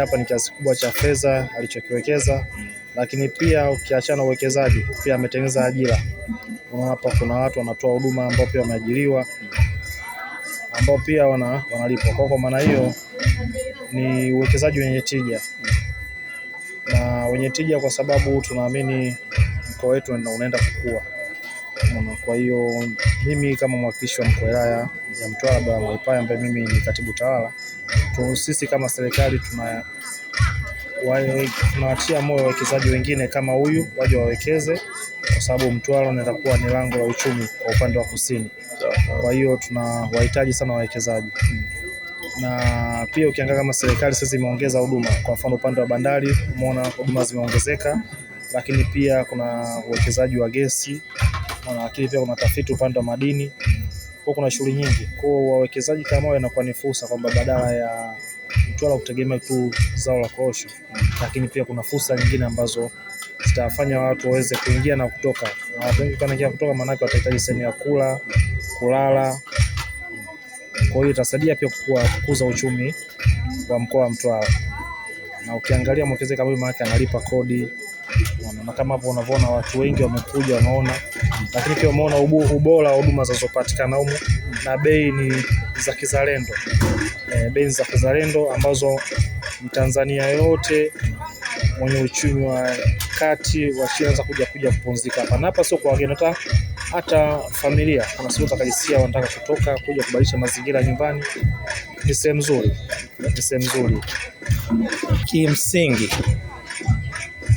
hapa ni kiasi kubwa cha fedha alichokiwekeza, lakini pia ukiachana uwekezaji pia ametengeneza ajira. Hapa kuna watu wanatoa huduma ambao pia wameajiriwa, ambao pia wanalipwa. Kwa maana hiyo ni uwekezaji wenye tija, na wenye tija kwa sababu tunaamini mkoa wetu unaenda kukua. Kwa hiyo mimi kama mwakilishi wa mkoa wa wilaya ya Mtwara Abdalla Mwaipaja, ambaye mimi ni katibu tawala, sisi kama serikali tunawatia moyo wawekezaji wengine kama huyu waje wawekeze, kwa sababu Mtwara unaenda kuwa ni lango la uchumi kwa upande wa kusini. Kwa hiyo tunawahitaji sana wawekezaji. Na pia ukiangalia kama serikali sasa imeongeza huduma, kwa mfano upande wa bandari umeona huduma zimeongezeka, lakini pia kuna uwekezaji wa gesi, lakini pia kuna tafiti upande wa madini. Kwa kuna shughuli nyingi. Kwa wawekezaji kama wao inakuwa ni fursa kwamba badala ya Mtwara kutegemea tu zao la korosho, lakini pia kuna fursa nyingine ambazo zitafanya watu waweze kuingia na kutoka. Na watu wengi wanaingia kutoka, maana yake watahitaji sehemu ya kula, kulala. Kwa hiyo itasaidia pia kukuza uchumi wa mkoa wa Mtwara. Na ukiangalia mwekezaji kama huyu, maana analipa kodi. Na kama hapo unavyoona watu wengi wamekuja wanaona, lakini pia umeona ubora wa huduma zinazopatikana humu, na bei ni za kizalendo. Bei za kizalendo ambazo Mtanzania yote mwenye uchumi wa kati wa chini anaweza kuja kupumzika hapa. Na hapa sio kwa wageni, hata familia kuna siku utakajisikia wanataka kutoka kuja kubadilisha mazingira nyumbani. Ni sehemu nzuri. Kimsingi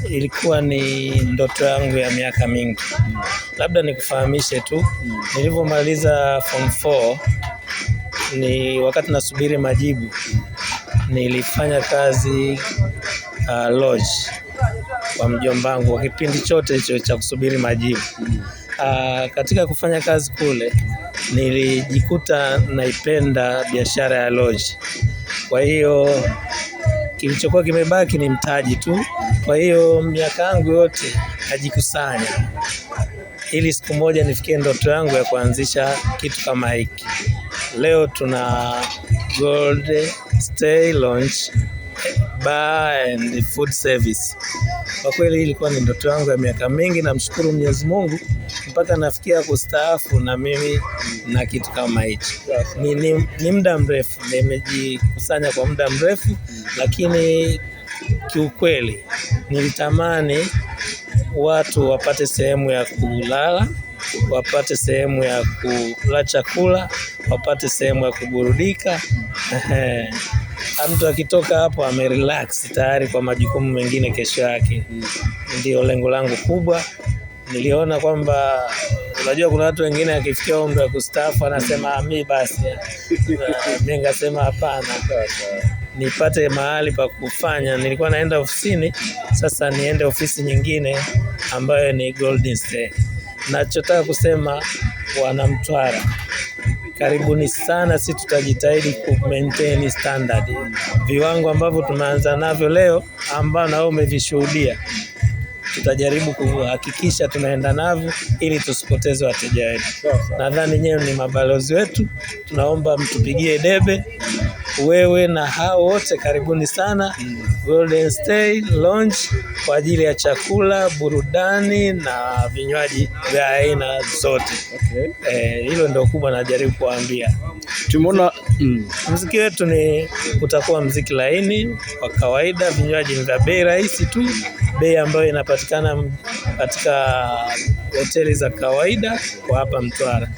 ilikuwa ni ndoto yangu ya miaka mingi. Labda nikufahamishe tu, nilivyomaliza form 4 ni wakati nasubiri majibu, nilifanya kazi lodge kwa mjomba wangu kwa kipindi chote hicho cha kusubiri majibu. Katika kufanya kazi kule nilijikuta naipenda biashara ya lodge. Kwa hiyo kilichokuwa kimebaki ni mtaji tu. Kwa hiyo miaka yangu yote najikusanya ili siku moja nifikie ndoto yangu ya kuanzisha kitu kama hiki. Leo tuna Golden Stay Lounge Bar and Food Service. Kwa kweli ilikuwa ni ndoto yangu ya miaka mingi, na mshukuru Mwenyezi Mungu mpaka nafikia kustaafu na mimi na kitu kama hichi. Ni muda mrefu, nimejikusanya kwa muda mrefu, lakini kiukweli nilitamani watu wapate sehemu ya kulala, wapate sehemu ya kula chakula, wapate sehemu ya kuburudika. Mtu akitoka hapo amerelax tayari kwa majukumu mengine kesho yake. Ndio lengo langu kubwa. Niliona kwamba unajua kuna watu wengine akifikia umri wa kustaafu anasema mimi basi. Mimi ngasema hapana. Nipate mahali pa kufanya. Nilikuwa naenda ofisini, sasa niende ofisi nyingine ambayo ni Golden Stay. Nachotaka kusema wana Mtwara, karibuni sana. Sisi tutajitahidi ku maintain standard, viwango ambavyo tumeanza navyo leo ambao nao umevishuhudia. Tutajaribu kuhakikisha tunaenda navyo ili tusipoteze wateja wetu. Nadhani nyewe ni mabalozi wetu, tunaomba mtupigie debe. Wewe na hao wote karibuni sana Golden Stay Lounge kwa ajili ya chakula, burudani na vinywaji vya aina zote. Hilo ndio kubwa najaribu kuambia. Tumeona muziki wetu utakuwa muziki laini wa kawaida, vinywaji vya bei rahisi tu, bei ambayo inapatikana katika hoteli za kawaida kwa hapa Mtwara.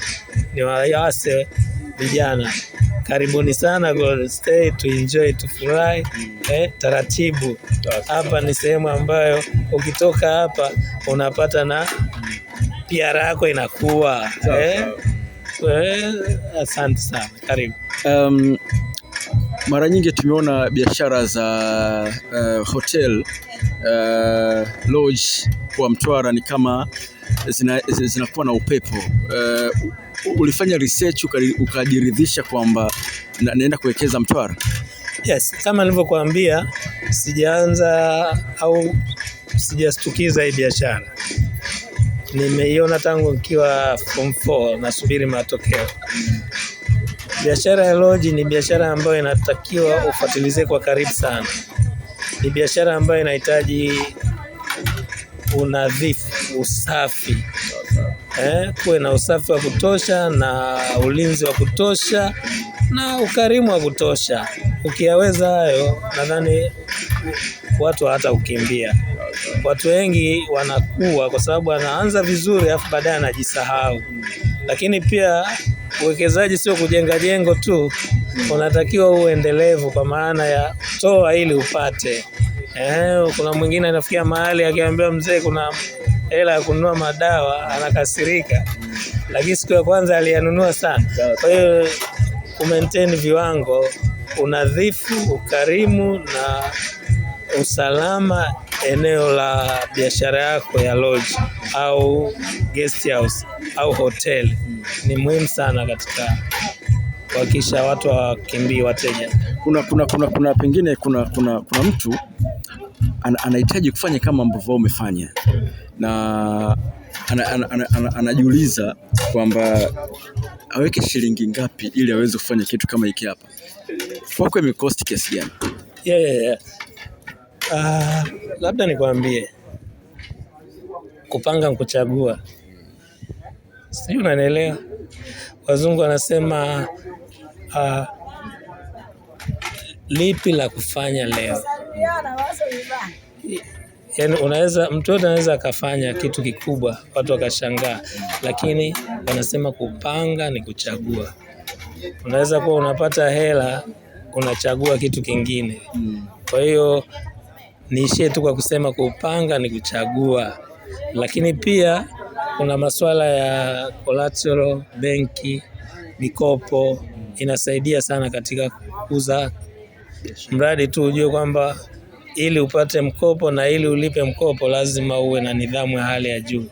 Ni waase vijana, karibuni sana Golden Stay, to enjoy, to fly. Taratibu. Hapa ni sehemu ambayo ukitoka hapa unapata na PR yako inakuwa. Asante sana, karibu. Mara nyingi tumeona biashara za hotel lodge kwa Mtwara ni kama zinakuwa na upepo. Ulifanya research ukajiridhisha kwamba naenda kuwekeza Mtwara? Yes, kama nilivyokuambia, sijaanza au sijastukiza hii biashara. Nimeiona tangu nikiwa form 4 nasubiri matokeo. Biashara ya lodge ni biashara ambayo inatakiwa ufuatilize kwa karibu sana. ni biashara ambayo inahitaji unadhifu, usafi. Kuwe na usafi wa kutosha na ulinzi wa kutosha na ukarimu wa kutosha. Ukiyaweza hayo, nadhani watu hata ukimbia. Watu wengi wanakuwa kwa sababu anaanza vizuri afu baadaye anajisahau. Lakini pia uwekezaji sio kujenga jengo tu, unatakiwa uendelevu kwa maana ya toa ili upate. Kuna mwingine anafikia mahali akiambiwa mzee kuna hela ya kununua madawa anakasirika, lakini siku ya kwanza aliyanunua sana. Kwa hiyo maintain viwango, unadhifu, ukarimu na usalama eneo la biashara yako ya lodge au guest house au hotel ni muhimu sana katika kuhakikisha watu hawakimbii wateja. Kuna pengine kuna mtu anahitaji kufanya kama ambavyo umefanya na anajiuliza kwamba aweke shilingi ngapi ili aweze kufanya kitu kama hiki hapa. Kwako imecost kiasi gani? Yeah. Labda nikwambie kupanga kuchagua. Sijui unanielewa. Wazungu wanasema lipi la kufanya leo. Yaani mtu anaweza akafanya kitu kikubwa watu wakashangaa, lakini wanasema kupanga ni kuchagua. Unaweza kuwa unapata hela unachagua kitu kingine. Kwa hiyo niishie tu kwa kusema kupanga ni kuchagua. Lakini pia kuna masuala ya collateral, benki, mikopo inasaidia sana katika kukuza mradi tu ujue kwamba ili upate mkopo na ili ulipe mkopo lazima uwe na nidhamu ya hali ya juu.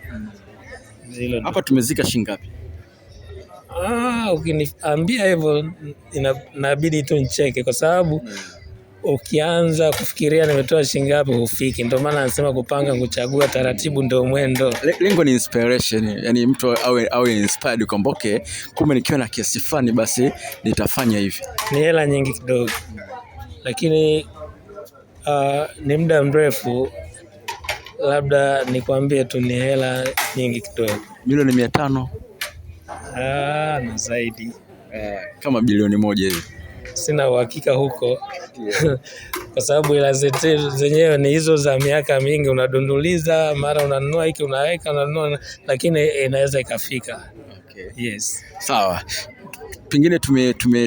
Hapa tumezika shilingi ngapi? Ukiniambia hivyo inabidi tu nicheke kwa sababu ukianza kufikiria nimetoa shilingi ngapi hufiki. Ndio maana nasema kupanga kuchagua, taratibu ndio mwendo. Lengo ni inspiration, yani mtu awe inspired kwamba okay, kumbe nikiwa na kiasi fulani basi nitafanya hivi. Ni hela nyingi kidogo. Lakini ni muda mrefu, labda nikwambie tu ni hela nyingi kidogo. Milioni 500? Na zaidi. Kama bilioni 1 hivi. Sina uhakika huko. Kwa sababu hela zenyewe ni hizo za miaka mingi, unadunduliza mara unanunua hiki unaweka unanunua, lakini inaweza ikafika. Okay. Yes. Sawa. Pengine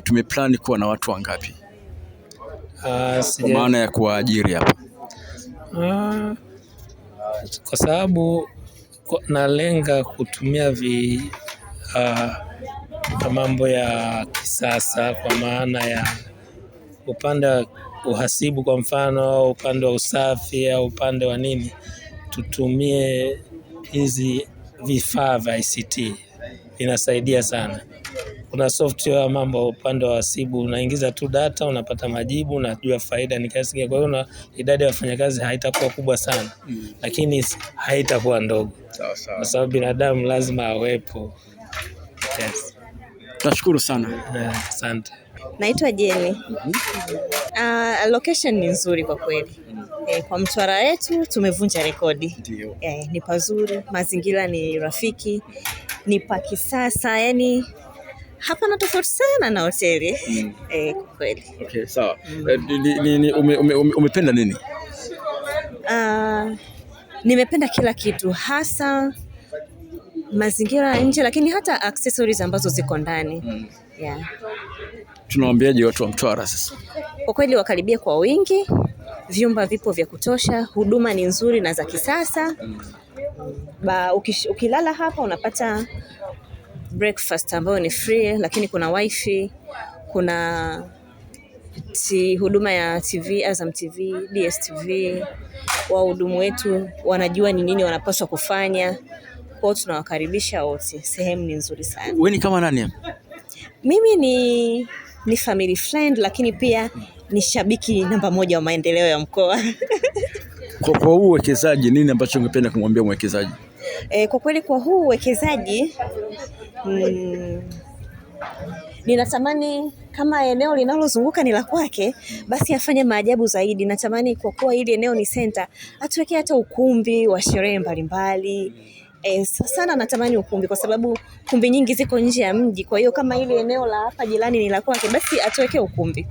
tumeplan kuwa na watu wangapi? Kwa maana ya kuajiri hapa. Kwa sababu nalenga kutumia mambo ya kisasa kwa maana ya upande wa uhasibu kwa mfano, au upande wa usafi au upande wa nini, tutumie hizi vifaa vya ICT. Inasaidia sana. Kuna software mambo upande wa uhasibu, unaingiza tu data unapata majibu, unajua faida ni kiasi gani. Kwa hiyo idadi ya wafanyakazi haitakuwa kubwa sana, lakini haitakuwa ndogo. Sawa. Kwa sababu binadamu lazima awepo. Yes. Nashukuru sana. Asante. Naitwa Jenny. Location ni nzuri kwa kweli. Kwa Mtwara yetu tumevunja rekodi. Ndio. Ni pazuri, mazingira ni rafiki, ni pa kisasa, yani hapana tofauti sana na hoteli. Kwa kweli. Okay, sawa. Umependa nini? Nimependa kila kitu, hasa mazingira nje, lakini hata accessories ambazo ziko ndani. Yeah. Tunawaambiaje watu wa Mtwara sasa? Kwa kweli wakaribia kwa wingi, vyumba vipo vya kutosha, huduma ni nzuri na za kisasa. Ukilala hapa unapata breakfast ambayo ni free, lakini kuna wifi, kuna huduma ya TV, Azam TV, DSTV. Wahudumu wetu wanajua ni nini wanapaswa kufanya. Kwa hiyo tunawakaribisha wote. Sehemu ni nzuri sana. Wewe ni kama nani? Mimi ni family friend, lakini pia ni shabiki namba 1 wa maendeleo ya mkoa. Kwa huu uwekezaji, nini ambacho ungependa kumwambia mwekezaji? Kwa kweli kwa huu uwekezaji Ninatamani kama eneo linalozunguka ni la kwake, basi afanye maajabu zaidi. Natamani kwa kuwa hili eneo ni center, atuwekee hata ukumbi wa sherehe mbalimbali. Sana natamani ukumbi kwa sababu kumbi nyingi ziko nje ya mji. Kwa hiyo kama hili eneo la hapa jirani ni la kwake, basi atuwekee ukumbi.